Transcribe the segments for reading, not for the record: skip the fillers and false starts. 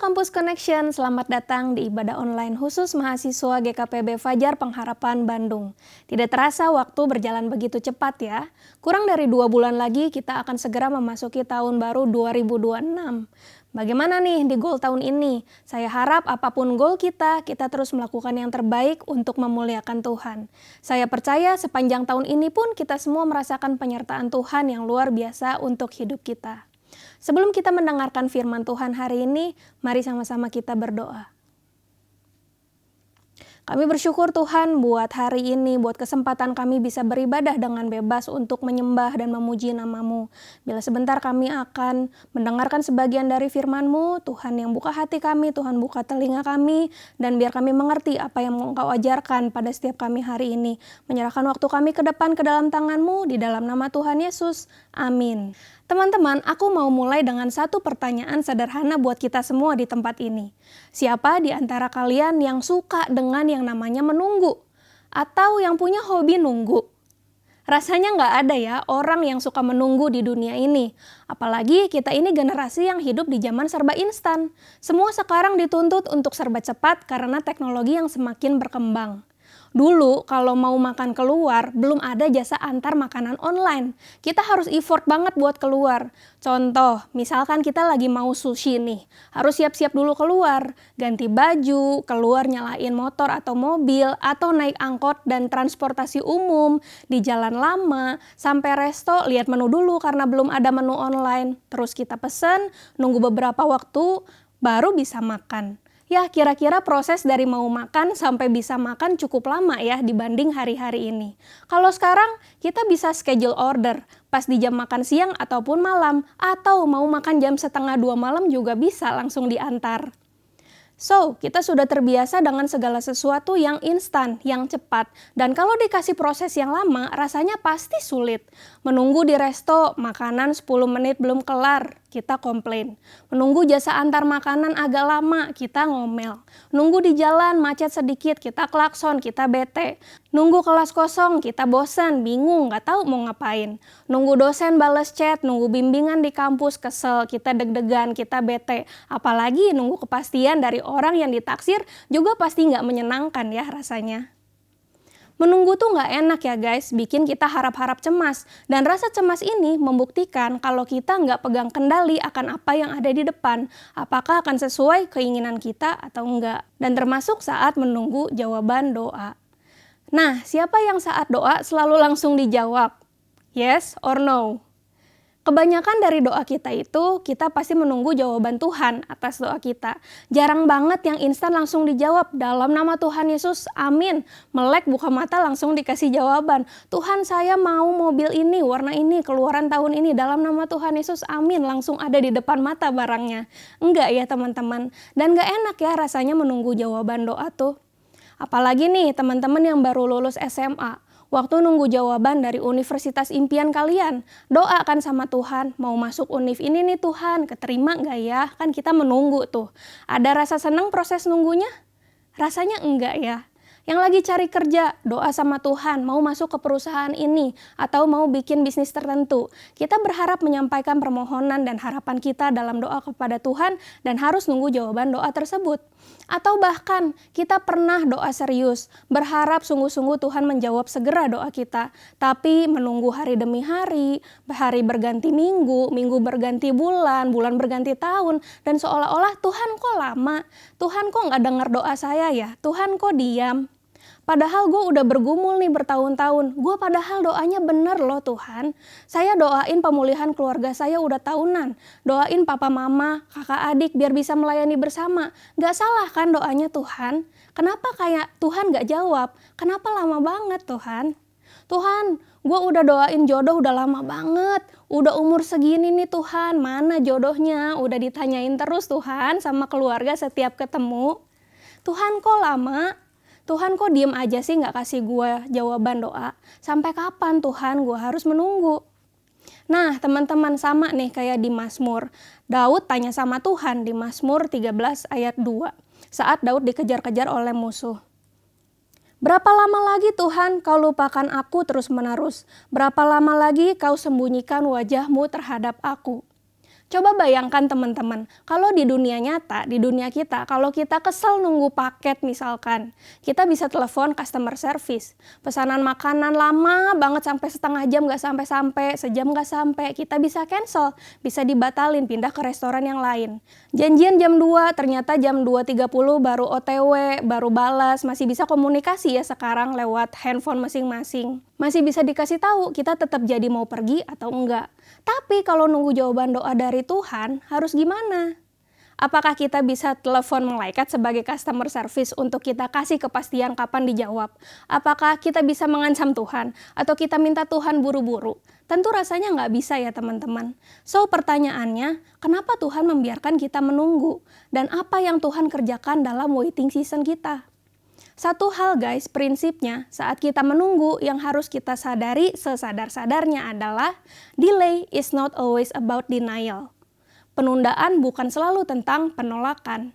Kampus Connection, selamat datang di ibadah online khusus mahasiswa GKPB Fajar Pengharapan Bandung. Tidak terasa waktu berjalan begitu cepat ya. Kurang dari 2 bulan lagi kita akan segera memasuki tahun baru 2026. Bagaimana nih di goal tahun ini? Saya harap apapun goal kita terus melakukan yang terbaik untuk memuliakan Tuhan. Saya percaya sepanjang tahun ini pun kita semua merasakan penyertaan Tuhan yang luar biasa untuk hidup kita. Sebelum kita mendengarkan firman Tuhan hari ini, mari sama-sama kita berdoa. Kami bersyukur Tuhan buat hari ini, buat kesempatan kami bisa beribadah dengan bebas untuk menyembah dan memuji nama-Mu. Bila sebentar kami akan mendengarkan sebagian dari firman-Mu, Tuhan yang buka hati kami, Tuhan buka telinga kami, dan biar kami mengerti apa yang Engkau ajarkan pada setiap kami hari ini. Menyerahkan waktu kami ke depan ke dalam tangan-Mu, di dalam nama Tuhan Yesus. Amin. Teman-teman, aku mau mulai dengan satu pertanyaan sederhana buat kita semua di tempat ini. Siapa di antara kalian yang suka dengan yang namanya menunggu? Atau yang punya hobi nunggu? Rasanya nggak ada ya orang yang suka menunggu di dunia ini. Apalagi kita ini generasi yang hidup di zaman serba instan. Semua sekarang dituntut untuk serba cepat karena teknologi yang semakin berkembang. Dulu kalau mau makan keluar, belum ada jasa antar makanan online. Kita harus effort banget buat keluar. Contoh, misalkan kita lagi mau sushi nih, harus siap-siap dulu keluar. Ganti baju, keluar nyalain motor atau mobil, atau naik angkot dan transportasi umum. Di jalan lama, sampai resto, lihat menu dulu karena belum ada menu online. Terus kita pesen, nunggu beberapa waktu, baru bisa makan. Ya, kira-kira proses dari mau makan sampai bisa makan cukup lama ya dibanding hari-hari ini. Kalau sekarang kita bisa schedule order pas di jam makan siang ataupun malam, atau mau makan jam 1:30 malam juga bisa langsung diantar. So, kita sudah terbiasa dengan segala sesuatu yang instan, yang cepat. Dan kalau dikasih proses yang lama, rasanya pasti sulit. Menunggu di resto, makanan 10 menit belum kelar, kita komplain. Menunggu jasa antar makanan agak lama, kita ngomel. Nunggu di jalan, macet sedikit, kita klakson, kita bete. Nunggu kelas kosong, kita bosan, bingung, gak tahu mau ngapain. Nunggu dosen bales chat, nunggu bimbingan di kampus, kesel, kita deg-degan, kita bete. Apalagi nunggu kepastian dari orang yang ditaksir juga pasti nggak menyenangkan ya rasanya. Menunggu tuh nggak enak ya guys, bikin kita harap-harap cemas. Dan rasa cemas ini membuktikan kalau kita nggak pegang kendali akan apa yang ada di depan. Apakah akan sesuai keinginan kita atau enggak. Dan termasuk saat menunggu jawaban doa. Nah, siapa yang saat doa selalu langsung dijawab? Yes or no? Kebanyakan dari doa kita itu, kita pasti menunggu jawaban Tuhan atas doa kita. Jarang banget yang instan langsung dijawab, dalam nama Tuhan Yesus, amin. Melek buka mata langsung dikasih jawaban. Tuhan saya mau mobil ini, warna ini, keluaran tahun ini, dalam nama Tuhan Yesus, amin. Langsung ada di depan mata barangnya. Enggak ya teman-teman. Dan enggak enak ya rasanya menunggu jawaban doa tuh. Apalagi nih teman-teman yang baru lulus SMA. Waktu nunggu jawaban dari universitas impian kalian, doakan sama Tuhan, mau masuk univ ini nih Tuhan, keterima nggak ya? Kan kita menunggu tuh. Ada rasa senang proses nunggunya? Rasanya enggak ya. Yang lagi cari kerja, doa sama Tuhan, mau masuk ke perusahaan ini, atau mau bikin bisnis tertentu. Kita berharap menyampaikan permohonan dan harapan kita dalam doa kepada Tuhan, dan harus nunggu jawaban doa tersebut. Atau bahkan kita pernah doa serius, berharap sungguh-sungguh Tuhan menjawab segera doa kita. Tapi menunggu hari demi hari berganti minggu, minggu berganti bulan, bulan berganti tahun. Dan seolah-olah Tuhan kok lama, Tuhan kok nggak dengar doa saya ya, Tuhan kok diam. Padahal gue udah bergumul nih bertahun-tahun. Gue padahal doanya bener loh Tuhan. Saya doain pemulihan keluarga saya udah tahunan. Doain papa mama, kakak adik biar bisa melayani bersama. Gak salah kan doanya Tuhan? Kenapa kayak Tuhan gak jawab? Kenapa lama banget Tuhan? Tuhan, gue udah doain jodoh udah lama banget. Udah umur segini nih Tuhan, mana jodohnya? Udah ditanyain terus Tuhan sama keluarga setiap ketemu. Tuhan kok lama? Tuhan kok diem aja sih gak kasih gue jawaban doa? Sampai kapan Tuhan gue harus menunggu? Nah teman-teman sama nih kayak di Mazmur. Daud tanya sama Tuhan di Mazmur 13 ayat 2. Saat Daud dikejar-kejar oleh musuh. Berapa lama lagi Tuhan kau lupakan aku terus-menerus? Berapa lama lagi kau sembunyikan wajahmu terhadap aku? Coba bayangkan teman-teman, kalau di dunia nyata, di dunia kita, kalau kita kesel nunggu paket misalkan, kita bisa telepon customer service. Pesanan makanan lama banget sampai setengah jam nggak sampai-sampai, sejam nggak sampai, kita bisa cancel, bisa dibatalin, pindah ke restoran yang lain. Janjian jam 2, ternyata jam 2.30 baru OTW, baru balas, masih bisa komunikasi ya sekarang lewat handphone masing-masing. Masih bisa dikasih tahu kita tetap jadi mau pergi atau enggak. Tapi kalau nunggu jawaban doa dari Tuhan, harus gimana? Apakah kita bisa telepon malaikat sebagai customer service untuk kita kasih kepastian kapan dijawab? Apakah kita bisa mengancam Tuhan? Atau kita minta Tuhan buru-buru? Tentu rasanya nggak bisa ya teman-teman. So pertanyaannya, kenapa Tuhan membiarkan kita menunggu? Dan apa yang Tuhan kerjakan dalam waiting season kita? Satu hal guys, prinsipnya saat kita menunggu yang harus kita sadari sesadar-sadarnya adalah delay is not always about denial. Penundaan bukan selalu tentang penolakan.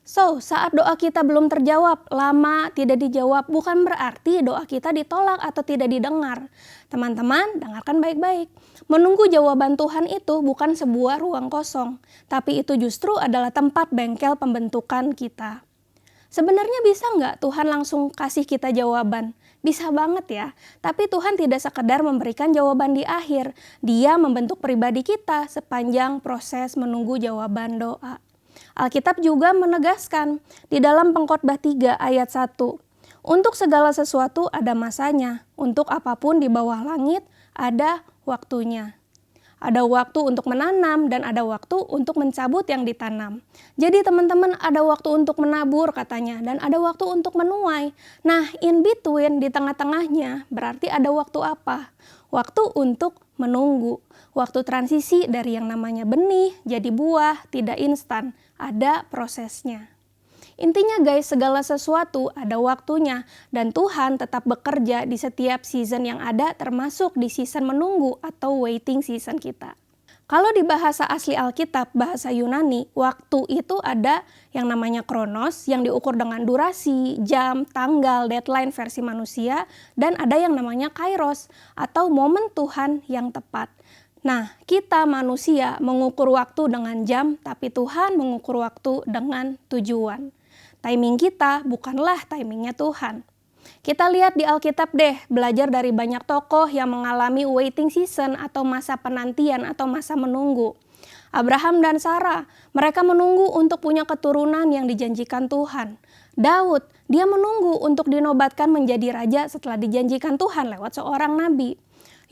So, saat doa kita belum terjawab, lama tidak dijawab, bukan berarti doa kita ditolak atau tidak didengar. Teman-teman, dengarkan baik-baik. Menunggu jawaban Tuhan itu bukan sebuah ruang kosong, tapi itu justru adalah tempat bengkel pembentukan kita. Sebenarnya bisa nggak Tuhan langsung kasih kita jawaban? Bisa banget ya, tapi Tuhan tidak sekedar memberikan jawaban di akhir. Dia membentuk pribadi kita sepanjang proses menunggu jawaban doa. Alkitab juga menegaskan di dalam Pengkhotbah 3 ayat 1. Untuk segala sesuatu ada masanya, untuk apapun di bawah langit ada waktunya. Ada waktu untuk menanam dan ada waktu untuk mencabut yang ditanam. Jadi teman-teman ada waktu untuk menabur katanya dan ada waktu untuk menuai. Nah in between di tengah-tengahnya berarti ada waktu apa? Waktu untuk menunggu. Waktu transisi dari yang namanya benih jadi buah tidak instan. Ada prosesnya. Intinya guys, segala sesuatu ada waktunya dan Tuhan tetap bekerja di setiap season yang ada termasuk di season menunggu atau waiting season kita. Kalau di bahasa asli Alkitab, bahasa Yunani, waktu itu ada yang namanya kronos yang diukur dengan durasi, jam, tanggal, deadline versi manusia, dan ada yang namanya kairos atau momen Tuhan yang tepat. Nah, kita manusia mengukur waktu dengan jam, tapi Tuhan mengukur waktu dengan tujuan. Timing kita bukanlah timingnya Tuhan. Kita lihat di Alkitab deh, belajar dari banyak tokoh yang mengalami waiting season atau masa penantian atau masa menunggu. Abraham dan Sarah, mereka menunggu untuk punya keturunan yang dijanjikan Tuhan. Daud, dia menunggu untuk dinobatkan menjadi raja setelah dijanjikan Tuhan lewat seorang nabi.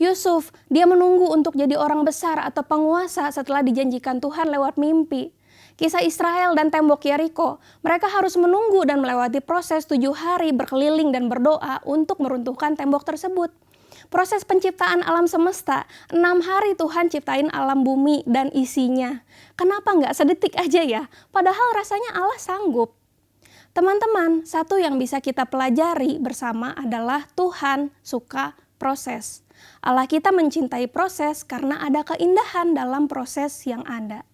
Yusuf, dia menunggu untuk jadi orang besar atau penguasa setelah dijanjikan Tuhan lewat mimpi. Kisah Israel dan tembok Yeriko, mereka harus menunggu dan melewati proses 7 hari berkeliling dan berdoa untuk meruntuhkan tembok tersebut. Proses penciptaan alam semesta, 6 hari Tuhan ciptain alam bumi dan isinya. Kenapa nggak sedetik aja ya? Padahal rasanya Allah sanggup. Teman-teman, satu yang bisa kita pelajari bersama adalah Tuhan suka proses. Allah kita mencintai proses karena ada keindahan dalam proses yang ada.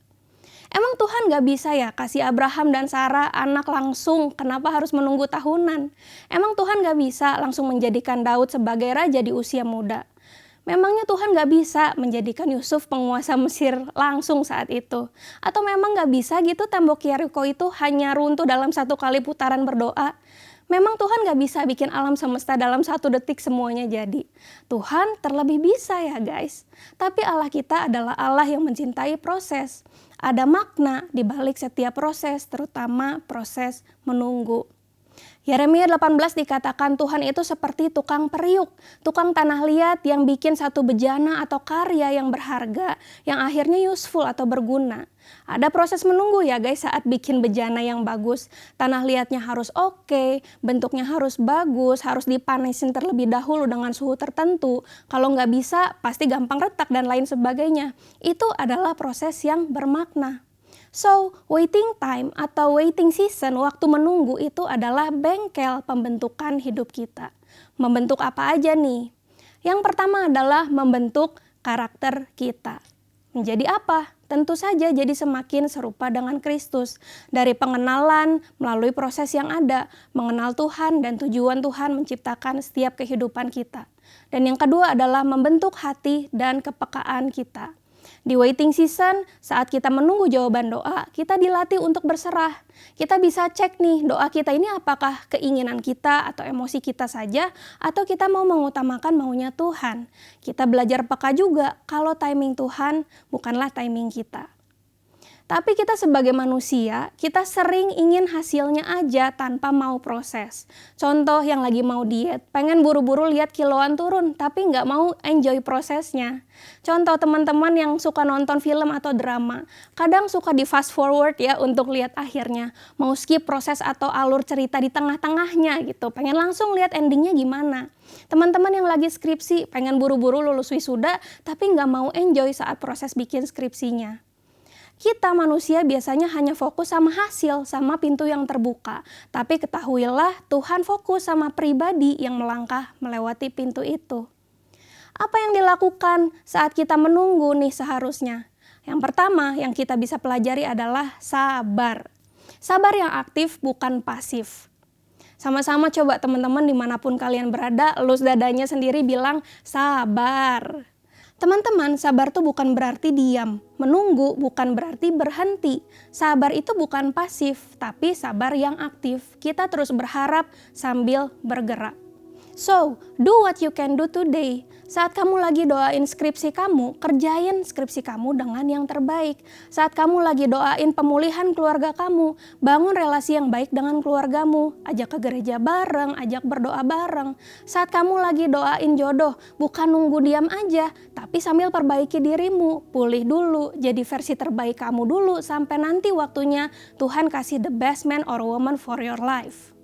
Emang Tuhan gak bisa ya kasih Abraham dan Sarah anak langsung, kenapa harus menunggu tahunan? Emang Tuhan gak bisa langsung menjadikan Daud sebagai raja di usia muda? Memangnya Tuhan gak bisa menjadikan Yusuf penguasa Mesir langsung saat itu? Atau memang gak bisa gitu tembok Yeriko itu hanya runtuh dalam 1 kali putaran berdoa? Memang Tuhan gak bisa bikin alam semesta dalam 1 detik semuanya jadi. Tuhan terlebih bisa ya guys. Tapi Allah kita adalah Allah yang mencintai proses. Ada makna di balik setiap proses, terutama proses menunggu. Yeremia 18 dikatakan Tuhan itu seperti tukang periuk, tukang tanah liat yang bikin satu bejana atau karya yang berharga, yang akhirnya useful atau berguna. Ada proses menunggu ya guys saat bikin bejana yang bagus. Tanah liatnya harus oke, bentuknya harus bagus, harus dipanesin terlebih dahulu dengan suhu tertentu. Kalau nggak bisa, pasti gampang retak dan lain sebagainya. Itu adalah proses yang bermakna. So, waiting time atau waiting season, waktu menunggu itu adalah bengkel pembentukan hidup kita. Membentuk apa aja nih? Yang pertama adalah membentuk karakter kita. Menjadi apa? Tentu saja jadi semakin serupa dengan Kristus. Dari pengenalan melalui proses yang ada, mengenal Tuhan dan tujuan Tuhan menciptakan setiap kehidupan kita. Dan yang kedua adalah membentuk hati dan kepekaan kita. Di waiting season, saat kita menunggu jawaban doa, kita dilatih untuk berserah. Kita bisa cek nih, doa kita ini apakah keinginan kita atau emosi kita saja, atau kita mau mengutamakan maunya Tuhan. Kita belajar peka juga kalau timing Tuhan bukanlah timing kita. Tapi kita sebagai manusia, kita sering ingin hasilnya aja tanpa mau proses. Contoh yang lagi mau diet, pengen buru-buru lihat kiloan turun, tapi nggak mau enjoy prosesnya. Contoh teman-teman yang suka nonton film atau drama, kadang suka di fast forward ya untuk lihat akhirnya. Mau skip proses atau alur cerita di tengah-tengahnya gitu, pengen langsung lihat endingnya gimana. Teman-teman yang lagi skripsi, pengen buru-buru lulus wisuda, tapi nggak mau enjoy saat proses bikin skripsinya. Kita manusia biasanya hanya fokus sama hasil, sama pintu yang terbuka. Tapi ketahuilah Tuhan fokus sama pribadi yang melangkah melewati pintu itu. Apa yang dilakukan saat kita menunggu nih seharusnya? Yang pertama yang kita bisa pelajari adalah sabar. Sabar yang aktif bukan pasif. Sama-sama coba teman-teman dimanapun kalian berada, elus dadanya sendiri bilang sabar. Teman-teman, sabar itu bukan berarti diam. Menunggu bukan berarti berhenti. Sabar itu bukan pasif, tapi sabar yang aktif. Kita terus berharap sambil bergerak. So, do what you can do today. Saat kamu lagi doain skripsi kamu, kerjain skripsi kamu dengan yang terbaik. Saat kamu lagi doain pemulihan keluarga kamu, bangun relasi yang baik dengan keluargamu. Ajak ke gereja bareng, ajak berdoa bareng. Saat kamu lagi doain jodoh, bukan nunggu diam aja, tapi sambil perbaiki dirimu. Pulih dulu, jadi versi terbaik kamu dulu, sampai nanti waktunya Tuhan kasih the best man or woman for your life.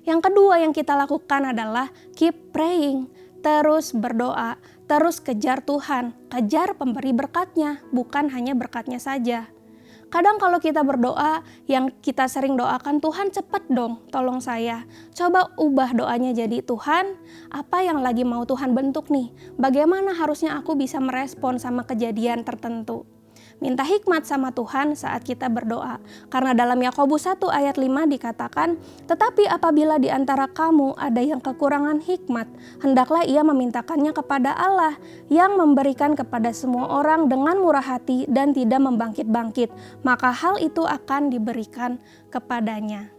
Yang kedua yang kita lakukan adalah keep praying, terus berdoa, terus kejar Tuhan, kejar pemberi berkatnya, bukan hanya berkatnya saja. Kadang kalau kita berdoa, yang kita sering doakan, Tuhan cepet dong, tolong saya. Coba ubah doanya jadi, Tuhan, apa yang lagi mau Tuhan bentuk nih? Bagaimana harusnya aku bisa merespon sama kejadian tertentu? Minta hikmat sama Tuhan saat kita berdoa. Karena dalam Yakobus 1 ayat 5 dikatakan, tetapi apabila di antara kamu ada yang kekurangan hikmat, hendaklah ia memintakannya kepada Allah yang memberikan kepada semua orang dengan murah hati dan tidak membangkit-bangkit, maka hal itu akan diberikan kepadanya.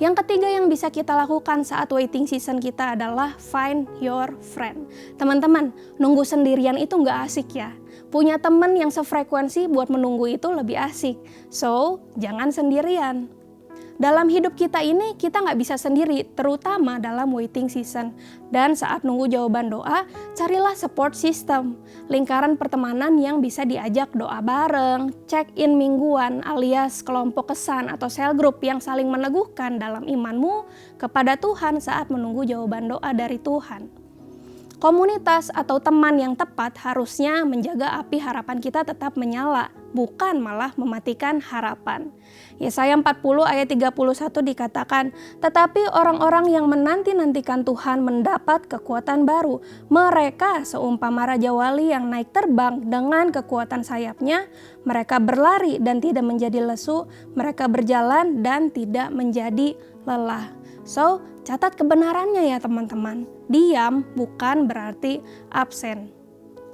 Yang ketiga yang bisa kita lakukan saat waiting season kita adalah find your friend. Teman-teman, nunggu sendirian itu nggak asik ya. Punya teman yang sefrekuensi buat menunggu itu lebih asik. So, jangan sendirian. Dalam hidup kita ini, kita nggak bisa sendiri, terutama dalam waiting season. Dan saat nunggu jawaban doa, carilah support system. Lingkaran pertemanan yang bisa diajak doa bareng, check-in mingguan alias kelompok kesan atau cell group yang saling meneguhkan dalam imanmu kepada Tuhan saat menunggu jawaban doa dari Tuhan. Komunitas atau teman yang tepat harusnya menjaga api harapan kita tetap menyala, bukan malah mematikan harapan. Yesaya 40 ayat 31 dikatakan, tetapi orang-orang yang menanti-nantikan Tuhan mendapat kekuatan baru. Mereka seumpama raja wali yang naik terbang dengan kekuatan sayapnya. Mereka berlari dan tidak menjadi lesu, mereka berjalan dan tidak menjadi lelah. So, catat kebenarannya ya teman-teman. Diam bukan berarti absen.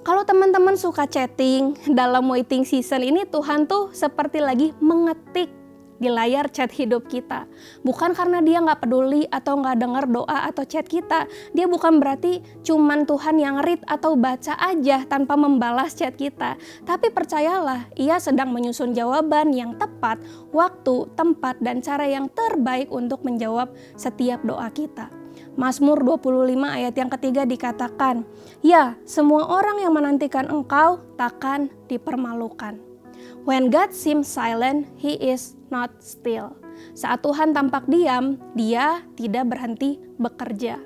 Kalau teman-teman suka chatting dalam waiting season ini, Tuhan tuh seperti lagi mengetik di layar chat hidup kita. Bukan karena dia nggak peduli atau nggak dengar doa atau chat kita. Dia bukan berarti cuman Tuhan yang read atau baca aja tanpa membalas chat kita. Tapi percayalah, ia sedang menyusun jawaban yang tepat, waktu, tempat, dan cara yang terbaik untuk menjawab setiap doa kita. Mazmur 25 ayat yang ketiga dikatakan, ya, semua orang yang menantikan engkau takkan dipermalukan. When God seems silent, He is not still. Saat Tuhan tampak diam, Dia tidak berhenti bekerja.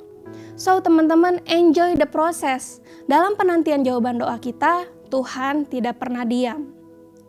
So teman-teman, enjoy the process. Dalam penantian jawaban doa kita, Tuhan tidak pernah diam.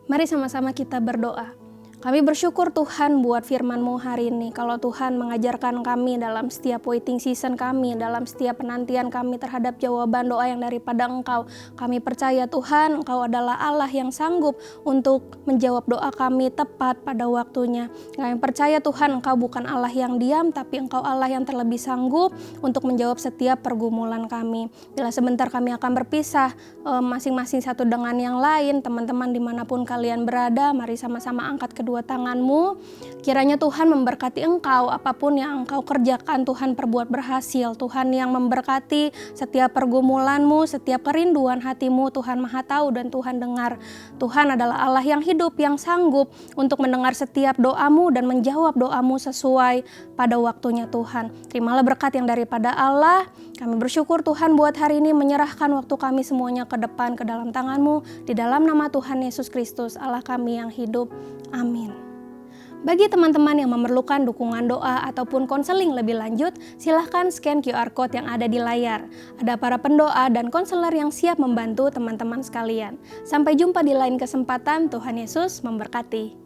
Mari sama-sama kita berdoa. Kami bersyukur Tuhan buat firman-Mu hari ini. Kalau Tuhan mengajarkan kami dalam setiap waiting season kami, dalam setiap penantian kami terhadap jawaban doa yang daripada Engkau. Kami percaya Tuhan, Engkau adalah Allah yang sanggup untuk menjawab doa kami tepat pada waktunya. Kami percaya Tuhan, Engkau bukan Allah yang diam, tapi Engkau Allah yang terlebih sanggup untuk menjawab setiap pergumulan kami. Bila sebentar kami akan berpisah, masing-masing satu dengan yang lain, teman-teman dimanapun kalian berada, mari sama-sama angkat kedua tanganmu. Kiranya Tuhan memberkati engkau, apapun yang engkau kerjakan Tuhan perbuat berhasil. Tuhan yang memberkati setiap pergumulanmu, setiap kerinduan hatimu, Tuhan Maha Tahu dan Tuhan dengar. Tuhan adalah Allah yang hidup, yang sanggup untuk mendengar setiap doamu dan menjawab doamu sesuai pada waktunya Tuhan. Terimalah berkat yang daripada Allah. Kami bersyukur Tuhan buat hari ini, menyerahkan waktu kami semuanya ke depan, ke dalam tangan-Mu, di dalam nama Tuhan Yesus Kristus, Allah kami yang hidup. Amin. Bagi teman-teman yang memerlukan dukungan doa ataupun konseling lebih lanjut, silahkan scan QR Code yang ada di layar. Ada para pendoa dan konselor yang siap membantu teman-teman sekalian. Sampai jumpa di lain kesempatan, Tuhan Yesus memberkati.